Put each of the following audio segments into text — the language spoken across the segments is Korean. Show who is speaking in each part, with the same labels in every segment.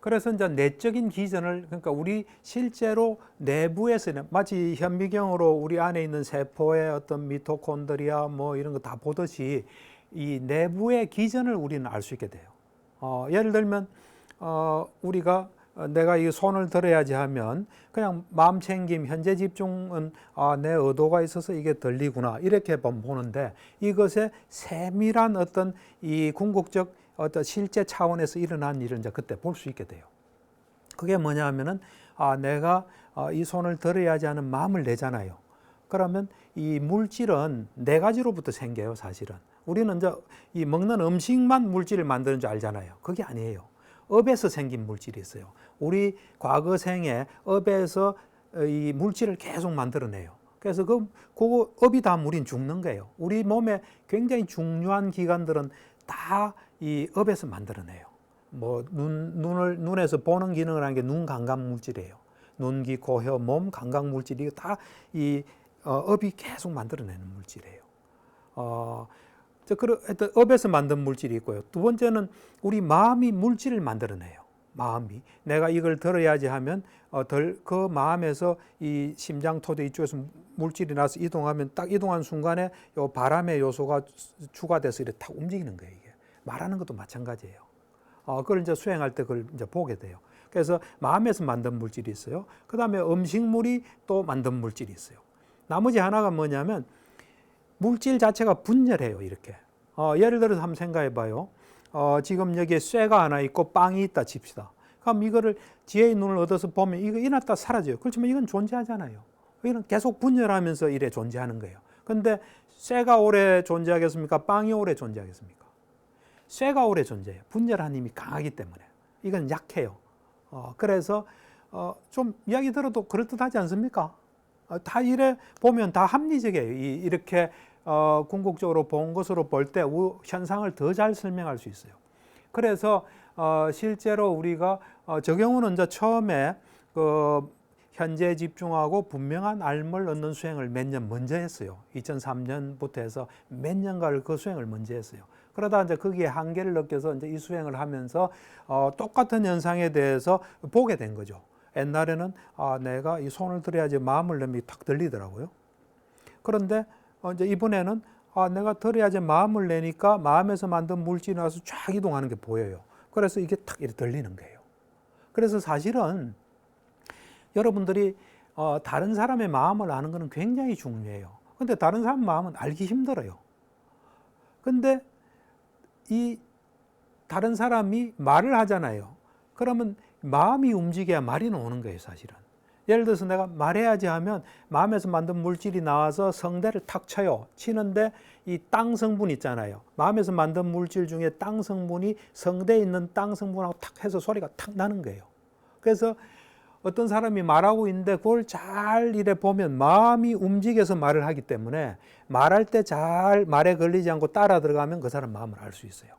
Speaker 1: 그래서 이제 내적인 기전을, 그러니까 우리 실제로 내부에서는 마치 현미경으로 우리 안에 있는 세포의 어떤 미토콘드리아 뭐 이런 거 다 보듯이 이 내부의 기전을 우리는 알 수 있게 돼요. 예를 들면 우리가 내가 이 손을 들어야지 하면 그냥 마음 챙김, 현재 집중은 내 의도가 있어서 이게 들리구나 이렇게 보는데, 이것의 세밀한 어떤 이 궁극적 어떤 실제 차원에서 일어난 일을 이제 그때 볼 수 있게 돼요. 그게 뭐냐 하면은 내가 이 손을 들어야지 하는 마음을 내잖아요. 그러면 이 물질은 네 가지로부터 생겨요, 사실은. 우리는 이제 이 먹는 음식만 물질을 만드는 줄 알잖아요. 그게 아니에요. 업에서 생긴 물질이 있어요. 우리 과거 생에 업에서 이 물질을 계속 만들어내요. 그래서 그 업이 다 우린 죽는 거예요. 우리 몸에 굉장히 중요한 기관들은 다 이 업에서 만들어내요. 뭐 눈에서 보는 기능을 하는 게 눈 감각 물질이에요. 눈, 귀, 코, 혀, 몸 감각 물질이 다 이 업이 계속 만들어내는 물질이에요. 하여튼 업에서 만든 물질이 있고요. 두 번째는 우리 마음이 물질을 만들어내요. 마음이 내가 이걸 들어야지 하면 그 마음에서 이 심장토대 이쪽에서 물질이 나서 이동하면 딱 이동한 순간에 요 바람의 요소가 추가돼서 이렇게 탁 움직이는 거예요. 이게 말하는 것도 마찬가지예요. 그걸 이제 수행할 때 그걸 이제 보게 돼요. 그래서 마음에서 만든 물질이 있어요. 그 다음에 음식물이 또 만든 물질이 있어요. 나머지 하나가 뭐냐면 물질 자체가 분열해요, 이렇게. 예를 들어서 한번 생각해 봐요. 지금 여기에 쇠가 하나 있고 빵이 있다 칩시다. 그럼 이거를 지혜의 눈을 얻어서 보면 이거 이났다 사라져요. 그렇지만 이건 존재하잖아요. 이건 계속 분열하면서 이래 존재하는 거예요. 근데 쇠가 오래 존재하겠습니까? 빵이 오래 존재하겠습니까? 쇠가 오래 존재해요. 분열한 힘이 강하기 때문에. 이건 약해요. 그래서 좀 이야기 들어도 그럴듯하지 않습니까? 다 이래 보면 다 합리적이에요. 이렇게 궁극적으로 본 것으로 볼 때 현상을 더 잘 설명할 수 있어요. 그래서 실제로 우리가 저 경우는 이제 처음에 현재에 집중하고 분명한 알을 얻는 수행을 몇 년 먼저 했어요. 2003년부터 해서 몇 년간을 그 수행을 먼저 했어요. 그러다 이제 거기에 한계를 느껴서 이제 이 수행을 하면서 똑같은 현상에 대해서 보게 된 거죠. 옛날에는 내가 이 손을 들어야지 마음을 내면 탁 들리더라고요. 그런데 이제 이번에는 내가 들어야지 마음을 내니까 마음에서 만든 물질이 나와서 쫙 이동하는 게 보여요. 그래서 이게 탁 이렇게 들리는 거예요. 그래서 사실은 여러분들이 다른 사람의 마음을 아는 것은 굉장히 중요해요. 근데 다른 사람 마음은 알기 힘들어요. 근데 이 다른 사람이 말을 하잖아요. 그러면 마음이 움직여야 말이 나오는 거예요, 사실은. 예를 들어서 내가 말해야지 하면 마음에서 만든 물질이 나와서 성대를 탁 쳐요. 치는데 이 땅 성분 있잖아요. 마음에서 만든 물질 중에 땅 성분이 성대에 있는 땅 성분하고 탁 해서 소리가 탁 나는 거예요. 그래서 어떤 사람이 말하고 있는데 그걸 잘 이래 보면 마음이 움직여서 말을 하기 때문에 말할 때 잘 말에 걸리지 않고 따라 들어가면 그 사람 마음을 알 수 있어요.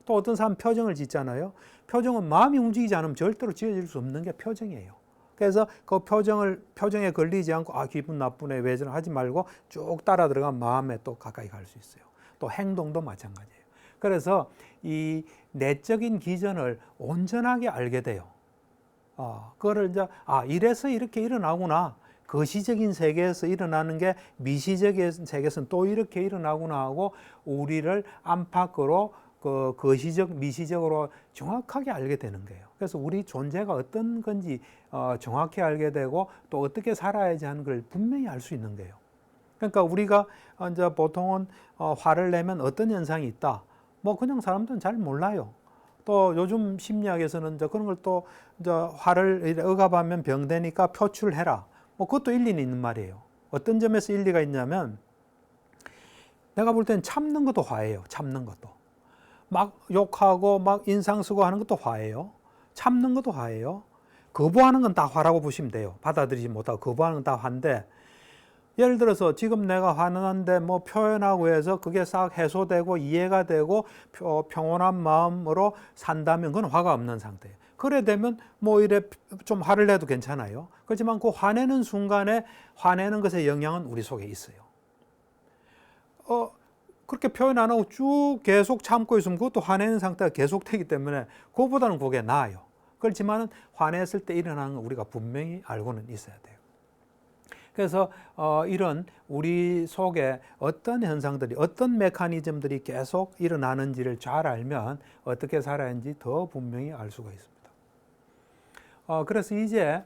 Speaker 1: 또 어떤 사람 표정을 짓잖아요. 표정은 마음이 움직이지 않으면 절대로 지어질 수 없는 게 표정이에요. 그래서 그 표정에 걸리지 않고 기분 나쁘네 왜 저러 하지 말고 쭉 따라 들어가면 마음에 또 가까이 갈 수 있어요. 또 행동도 마찬가지예요. 그래서 이 내적인 기전을 온전하게 알게 돼요. 그거를 이제 이래서 이렇게 일어나구나. 거시적인 세계에서 일어나는 게 미시적인 세계에서는 또 이렇게 일어나구나 하고 우리를 안팎으로 거시적, 미시적으로 정확하게 알게 되는 거예요. 그래서 우리 존재가 어떤 건지 정확히 알게 되고 또 어떻게 살아야지 하는 걸 분명히 알 수 있는 거예요. 그러니까 우리가 이제 보통은 화를 내면 어떤 현상이 있다. 뭐 그냥 사람들은 잘 몰라요. 또 요즘 심리학에서는 이제 그런 걸 또 이제 화를 억압하면 병되니까 표출해라. 뭐 그것도 일리는 있는 말이에요. 어떤 점에서 일리가 있냐면 내가 볼 때는 참는 것도 화예요. 참는 것도. 막 욕하고 막 인상 쓰고 하는 것도 화예요. 참는 것도 화예요. 거부하는 건 다 화라고 보시면 돼요. 받아들이지 못하고 거부하는 건 다 화인데, 예를 들어서 지금 내가 화났는데 뭐 표현하고 해서 그게 싹 해소되고 이해가 되고 평온한 마음으로 산다면 그건 화가 없는 상태예요. 그래 되면 뭐 이래 좀 화를 내도 괜찮아요. 그렇지만 그 화내는 순간에 화내는 것의 영향은 우리 속에 있어요. 그렇게 표현 안 하고 쭉 계속 참고 있으면 그것도 화내는 상태가 계속되기 때문에 그거보다는 그게 나아요. 그렇지만은 화냈을 때 일어나는 건 우리가 분명히 알고는 있어야 돼요. 그래서 이런 우리 속에 어떤 현상들이, 어떤 메커니즘들이 계속 일어나는지를 잘 알면 어떻게 살아야 하는지 더 분명히 알 수가 있습니다. 그래서 이제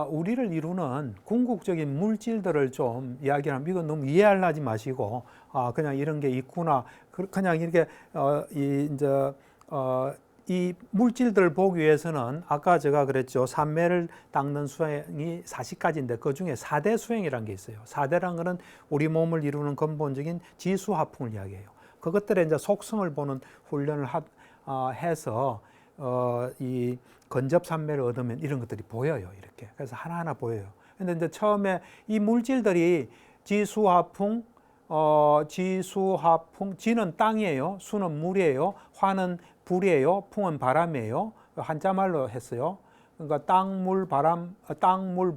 Speaker 1: 우리를 이루는 궁극적인 물질들을 좀 이야기하면, 이건 너무 이해하지 마시고 그냥 이런 게 있구나, 그냥 이렇게 이 물질들을 보기 위해서는 아까 제가 그랬죠. 산매를 닦는 수행이 40가지인데 그 중에 4대 수행이라는 게 있어요. 4대란 거는 우리 몸을 이루는 근본적인 지수화풍을 이야기해요. 그것들의 이제 속성을 보는 훈련을 해서 이 근접산매를 얻으면 이런 것들이 보여요. 이렇게. 그래서 하나하나 보여요. 근데 이제 처음에 이 물질들이 지수화풍, 지는 땅이에요. 수는 물이에요. 화는 불이에요. 풍은 바람이에요. 한자말로 했어요. 그러니까 땅, 물,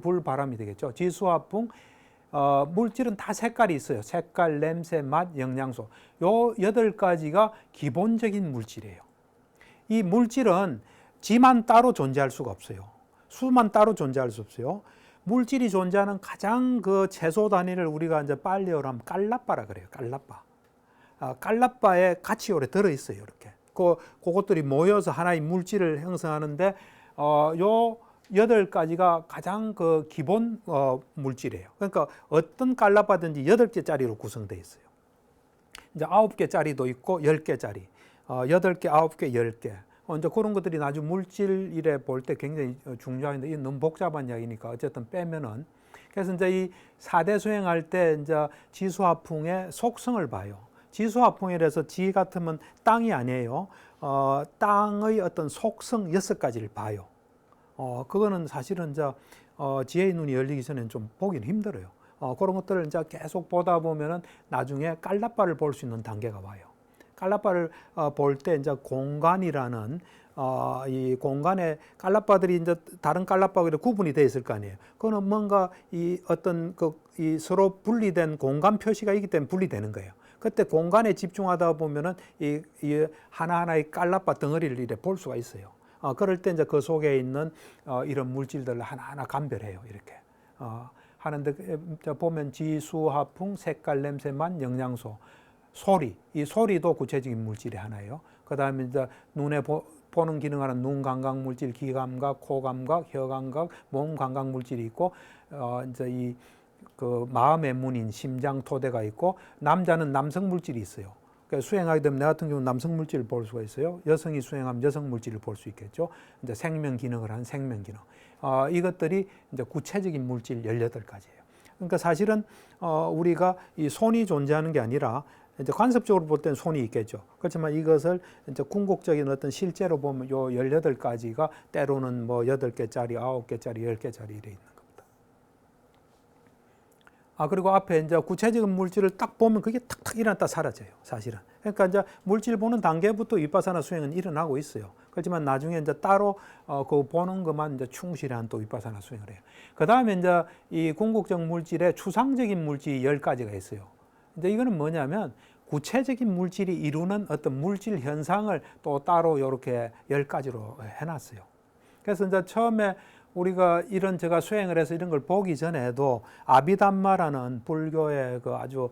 Speaker 1: 불, 바람이 되겠죠. 지수화풍. 물질은 다 색깔이 있어요. 색깔, 냄새, 맛, 영양소. 요 8가지가 기본적인 물질이에요. 이 물질은 지만 따로 존재할 수가 없어요. 수만 따로 존재할 수 없어요. 물질이 존재하는 가장 그 최소 단위를 우리가 이제 빨리어로 하면 깔라빠라 그래요. 깔라빠. 깔라빠에 같이 오래 들어있어요. 이렇게. 그것들이 모여서 하나의 물질을 형성하는데, 요 8가지가 가장 그 기본 물질이에요. 그러니까 어떤 깔라빠든지 8개짜리로 구성되어 있어요. 이제 9개짜리도 있고 10개짜리. 8개, 9개, 10개. 이제 그런 것들이 나중에 물질이래 볼 때 굉장히 중요한데, 이게 너무 복잡한 이야기니까 어쨌든 빼면은. 그래서 이제 이 4대 수행할 때 이제 지수화풍의 속성을 봐요. 지수화풍이라서 지 같으면 땅이 아니에요. 땅의 어떤 속성 6가지를 봐요. 그거는 사실은 이제 지혜의 눈이 열리기 전에는 좀 보기는 힘들어요. 그런 것들을 이제 계속 보다 보면은 나중에 깔라빠를 볼 수 있는 단계가 와요. 깔라빠를 볼 때 이제 공간이라는 이 공간에 깔라빠들이 이제 다른 깔라빠하고 구분이 되어 있을 거 아니에요. 그거는 뭔가 이 어떤 이 서로 분리된 공간 표시가 있기 때문에 분리되는 거예요. 그때 공간에 집중하다 보면은 이 하나하나의 깔라빠 덩어리를 이렇게 볼 수가 있어요. 그럴 때 이제 그 속에 있는 이런 물질들을 하나하나 감별해요. 이렇게 하는데 보면 지수화풍, 색깔, 냄새, 맛, 영양소, 소리. 이 소리도 구체적인 물질의 하나예요. 그 다음에 이제 눈에 보는 기능하는 눈 감각 물질, 귀 감각, 코 감각, 혀 감각, 몸 감각 물질이 있고, 이제 그 마음의 문인 심장 토대가 있고, 남자는 남성 물질이 있어요. 그러니까 수행하게 되면 내 같은 경우는 남성 물질을 볼 수가 있어요. 여성이 수행하면 여성 물질을 볼 수 있겠죠. 이제 생명 기능을 하는 생명 기능. 이것들이 이제 구체적인 물질 18가지예요. 그러니까 사실은 우리가 이 손이 존재하는 게 아니라, 이제 관습적으로 볼 때는 손이 있겠죠. 그렇지만 이것을 이제 궁극적인 어떤 실제로 보면 요 18가지가 때로는 뭐 8개짜리, 9개짜리, 10개짜리 이래 있는 겁니다. 그리고 앞에 이제 구체적인 물질을 딱 보면 그게 탁탁 일어났다 사라져요, 사실은. 그러니까 이제 물질 보는 단계부터 위파사나 수행은 일어나고 있어요. 그렇지만 나중에 이제 따로 그 보는 것만 이제 충실한 또 위파사나 수행을 해요. 그 다음에 이제 이 궁극적 물질의 추상적인 물질이 10가지가 있어요. 이제 이거는 뭐냐면 구체적인 물질이 이루는 어떤 물질 현상을 또 따로 이렇게 10가지로 해놨어요. 그래서 이제 처음에 우리가 제가 수행을 해서 이런 걸 보기 전에도 아비담마라는 불교의 그 아주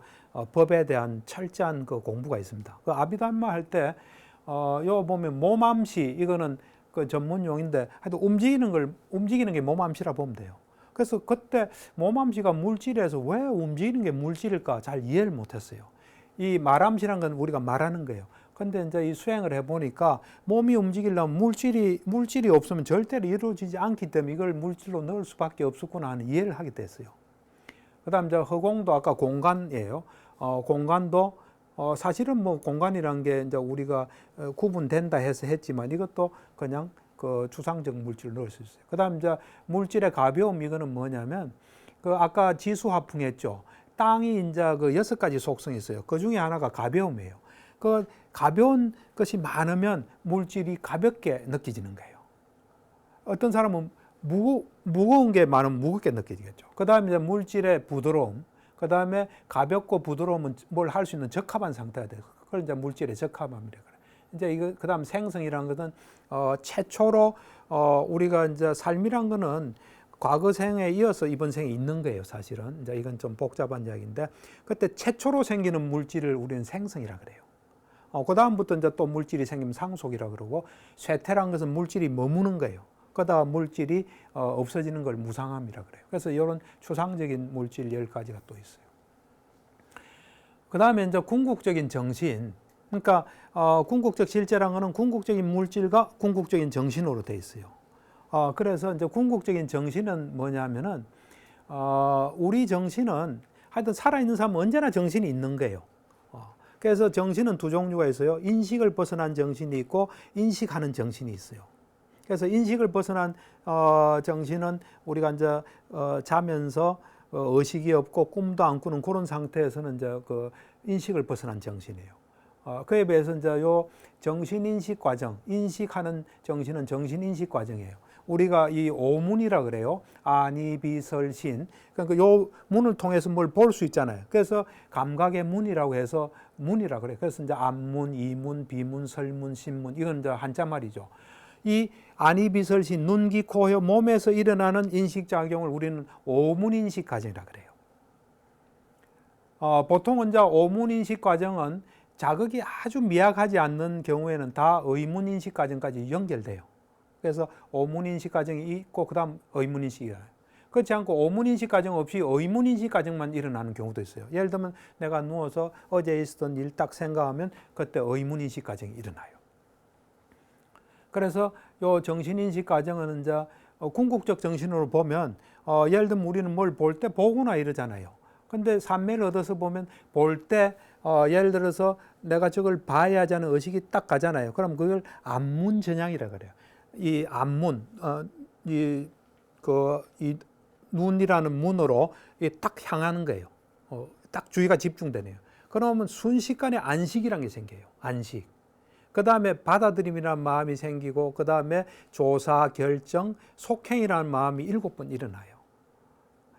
Speaker 1: 법에 대한 철저한 그 공부가 있습니다. 그 아비담마 할 때, 요 보면 몸암시, 이거는 그 전문 용인데, 하여튼 움직이는 게 몸암시라 보면 돼요. 그래서 그때 몸암시가 물질에서 왜 움직이는 게 물질일까 잘 이해를 못했어요. 이 말암시란 건 우리가 말하는 거예요. 근데 이제 이 수행을 해보니까 몸이 움직이려면 물질이 없으면 절대로 이루어지지 않기 때문에 이걸 물질로 넣을 수밖에 없었구나 하는 이해를 하게 됐어요. 그 다음 이제 허공도 아까 공간이에요. 공간도 사실은 뭐 공간이란 게 이제 우리가 구분된다 해서 했지만 이것도 그냥 그 추상적 물질을 넣을 수 있어요. 그 다음 이제 물질의 가벼움, 이거는 뭐냐면 그 아까 지수화풍했죠. 땅이 이제 그 6가지 속성이 있어요. 그 중에 하나가 가벼움이에요. 그 가벼운 것이 많으면 물질이 가볍게 느껴지는 거예요. 어떤 사람은 무거운 게 많으면 무겁게 느껴지겠죠. 그 다음에 이제 물질의 부드러움, 그 다음에 가볍고 부드러움은 뭘 할 수 있는 적합한 상태가 돼요. 그걸 이제 물질의 적합함이라고 그래요. 이제 이거 그다음 생성이란 것은 최초로 우리가 이제 삶이란 거는 과거 생에 이어서 이번 생에 있는 거예요, 사실은. 이제 이건 좀 복잡한 이야기인데 그때 최초로 생기는 물질을 우리는 생성이라 그래요. 그 다음부터 이제 또 물질이 생기면 상속이라 그러고 쇠퇴란 것은 물질이 머무는 거예요. 그러다가 물질이 없어지는 걸 무상함이라 그래요. 그래서 이런 추상적인 물질 10가지가 또 있어요. 그 다음에 이제 궁극적인 정신. 그러니까 궁극적 실제란 거는 궁극적인 물질과 궁극적인 정신으로 돼 있어요. 그래서 이제 궁극적인 정신은 뭐냐면은 우리 정신은 하여튼 살아있는 사람은 언제나 정신이 있는 거예요. 그래서 정신은 두 종류가 있어요. 인식을 벗어난 정신이 있고 인식하는 정신이 있어요. 그래서 인식을 벗어난 정신은 우리가 이제 자면서 의식이 없고 꿈도 안 꾸는 그런 상태에서는 이제 그 인식을 벗어난 정신이에요. 그에 비해서 이제 요 정신인식 과정, 인식하는 정신은 정신인식 과정이에요. 우리가 이 오문이라 그래요. 아니비설신. 그러니까 요 문을 통해서 뭘 볼 수 있잖아요. 그래서 감각의 문이라고 해서 문이라 그래요. 그래서 이제 안문, 이문, 비문, 설문, 신문 이건 이제 한자 말이죠. 이 아니비설신, 눈, 귀, 코, 혀, 몸에서 일어나는 인식 작용을 우리는 오문인식 과정이라 그래요. 보통은 이제 오문인식 과정은 자극이 아주 미약하지 않는 경우에는 다 의문인식 과정까지 연결돼요. 그래서 오문인식 과정이 있고 그 다음 의문인식이 일어나요. 그렇지 않고 오문인식 과정 없이 의문인식 과정만 일어나는 경우도 있어요. 예를 들면 내가 누워서 어제 있었던 일 딱 생각하면 그때 의문인식 과정이 일어나요. 그래서 요 정신인식 과정은 이제 궁극적 정신으로 보면 예를 들면 우리는 뭘 볼 때 보거나 이러잖아요. 근데 삼매를 얻어서 보면 볼 때 예를 들어서 내가 저걸 봐야 하자는 의식이 딱 가잖아요. 그럼 그걸 안문전향이라 그래요. 이 안문, 이 눈이라는 문으로 딱 향하는 거예요. 딱 주의가 집중되네요. 그러면 순식간에 안식이라는 게 생겨요. 안식. 그 다음에 받아들임이라는 마음이 생기고, 그 다음에 조사, 결정, 속행이라는 마음이 7번 일어나요.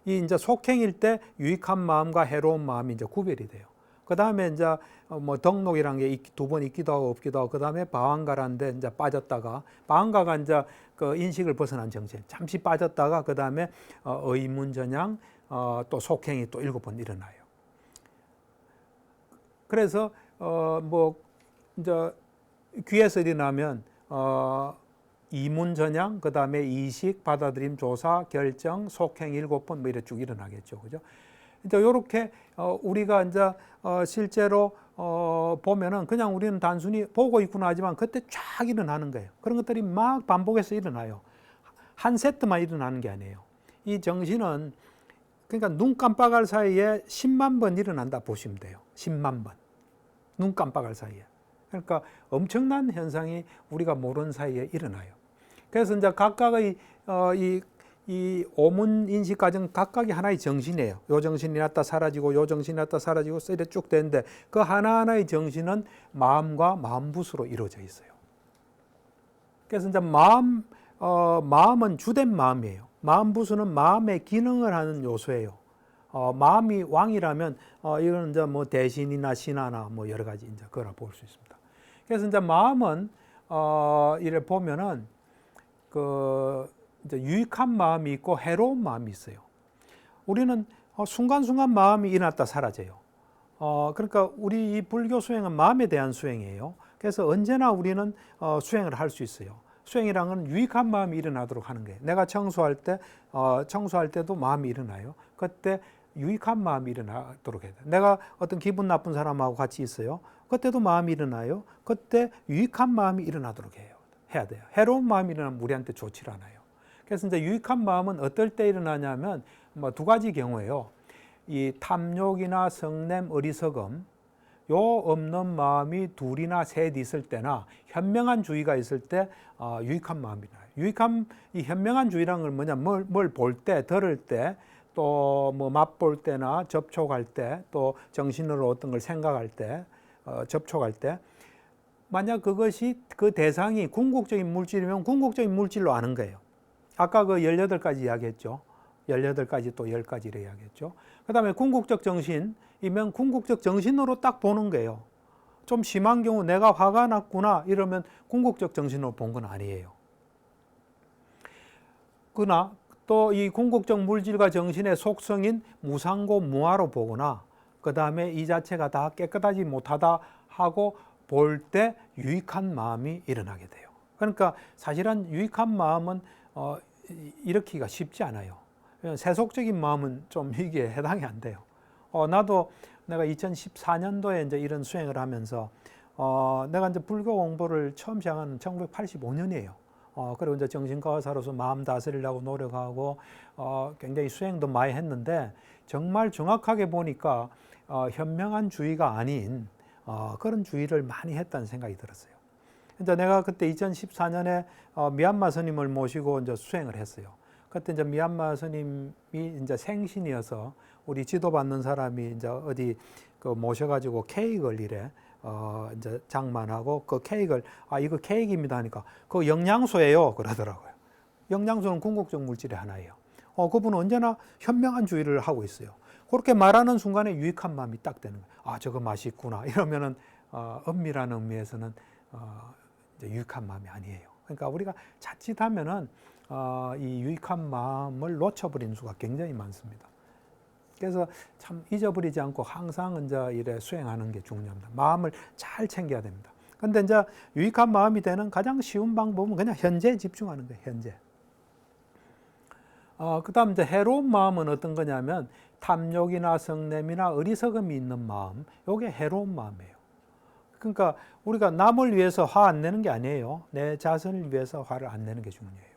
Speaker 1: 이 이제 속행일 때 유익한 마음과 해로운 마음이 이제 구별이 돼요. 그 다음에 이제 뭐 덕록이라는 게 2번 있기도 하고 없기도 하고, 그 다음에 방황가라는데 이제 빠졌다가, 방황가가 이제 그 인식을 벗어난 정신, 잠시 빠졌다가 그 다음에 의문전향, 또 속행이 또 7번 일어나요. 그래서 뭐 이제 귀에서 일어나면 이문전향, 그 다음에 이식, 받아들임, 조사, 결정, 속행 7번 뭐 이래 쭉 일어나겠죠, 그죠? 이제 이렇게 우리가 이제 실제로 보면은 그냥 우리는 단순히 보고 있구나 하지만 그때 쫙 일어나는 거예요. 그런 것들이 막 반복해서 일어나요. 한 세트만 일어나는 게 아니에요. 이 정신은 그러니까 눈 깜빡할 사이에 10만 번 일어난다 보시면 돼요. 10만 번. 눈 깜빡할 사이에. 그러니까 엄청난 현상이 우리가 모르는 사이에 일어나요. 그래서 이제 각각의 이 오문 인식 과정 각각이 하나의 정신이에요. 요 정신이 났다 사라지고 요 정신이 났다 사라지고 이렇게 쭉 되는데 그 하나하나의 정신은 마음과 마음부수로 이루어져 있어요. 그래서 이제 마음은 주된 마음이에요. 마음부수는 마음의 기능을 하는 요소예요. 마음이 왕이라면 이건 이제 뭐 대신이나 신하나 뭐 여러 가지 이제 그거라 볼 수 있습니다. 그래서 이제 마음은 이래 보면은 이제 유익한 마음이 있고 해로운 마음이 있어요. 우리는 순간순간 마음이 일어났다 사라져요. 그러니까 우리 이 불교 수행은 마음에 대한 수행이에요. 그래서 언제나 우리는 수행을 할 수 있어요. 수행이란 건 유익한 마음이 일어나도록 하는 거예요. 내가 청소할 때도 마음이 일어나요. 그때 유익한 마음이 일어나도록 해야 돼요. 내가 어떤 기분 나쁜 사람하고 같이 있어요. 그때도 마음이 일어나요. 그때 유익한 마음이 일어나도록 해야 돼요. 해로운 마음이 일어나면 우리한테 좋지 않아요. 그래서 이제 유익한 마음은 어떨 때 일어나냐면 뭐 두 가지 경우예요. 이 탐욕이나 성냄, 어리석음 요 없는 마음이 둘이나 셋 있을 때나 현명한 주의가 있을 때 유익한 마음이 나요. 이 현명한 주의란 건 뭐냐? 뭘 볼 때, 들을 때, 또 뭐 맛볼 때나 접촉할 때, 또 정신으로 어떤 걸 생각할 때, 접촉할 때, 만약 그것이 그 대상이 궁극적인 물질이면 궁극적인 물질로 아는 거예요. 아까 그 18가지 이야기했죠. 18가지 또 10가지를 이야기했죠. 그 다음에 궁극적 정신이면 궁극적 정신으로 딱 보는 거예요. 좀 심한 경우 내가 화가 났구나 이러면 궁극적 정신으로 본 건 아니에요. 그러나 또 이 궁극적 물질과 정신의 속성인 무상고 무아로 보거나 그 다음에 이 자체가 다 깨끗하지 못하다 하고 볼 때 유익한 마음이 일어나게 돼요. 그러니까 사실은 유익한 마음은 일으키기가 쉽지 않아요. 세속적인 마음은 좀 이게 해당이 안 돼요. 나도 내가 2014년도에 이제 이런 수행을 하면서 내가 이제 불교 공부를 처음 시작한 1985년이에요. 그리고 이제 정신과 의사로서 마음 다스리려고 노력하고 굉장히 수행도 많이 했는데 정말 정확하게 보니까 현명한 주의가 아닌 그런 주의를 많이 했다는 생각이 들었어요. 이제 내가 그때 2014년에 미얀마 스님을 모시고 이제 수행을 했어요. 그때 이제 미얀마 스님이 이제 생신이어서 우리 지도받는 사람이 이제 어디 그 모셔가지고 케이크를 이래 이제 장만하고 그 케이크를 이거 케이크입니다 하니까 그 영양소예요 그러더라고요. 영양소는 궁극적 물질의 하나예요. 그분은 언제나 현명한 주의를 하고 있어요. 그렇게 말하는 순간에 유익한 마음이 딱 되는 거예요. 저거 맛있구나 이러면은 엄밀한 의미에서는 이제 유익한 마음이 아니에요. 그러니까 우리가 자칫하면은 이 유익한 마음을 놓쳐버리는 수가 굉장히 많습니다. 그래서 참 잊어버리지 않고 항상 이제 이래 수행하는 게 중요합니다. 마음을 잘 챙겨야 됩니다. 근데 이제 유익한 마음이 되는 가장 쉬운 방법은 그냥 현재에 집중하는 거예요. 현재. 그다음 이제 해로운 마음은 어떤 거냐면 탐욕이나 성냄이나 어리석음이 있는 마음, 이게 해로운 마음이에요. 그러니까 우리가 남을 위해서 화 안 내는 게 아니에요. 내 자신을 위해서 화를 안 내는 게 중요해요.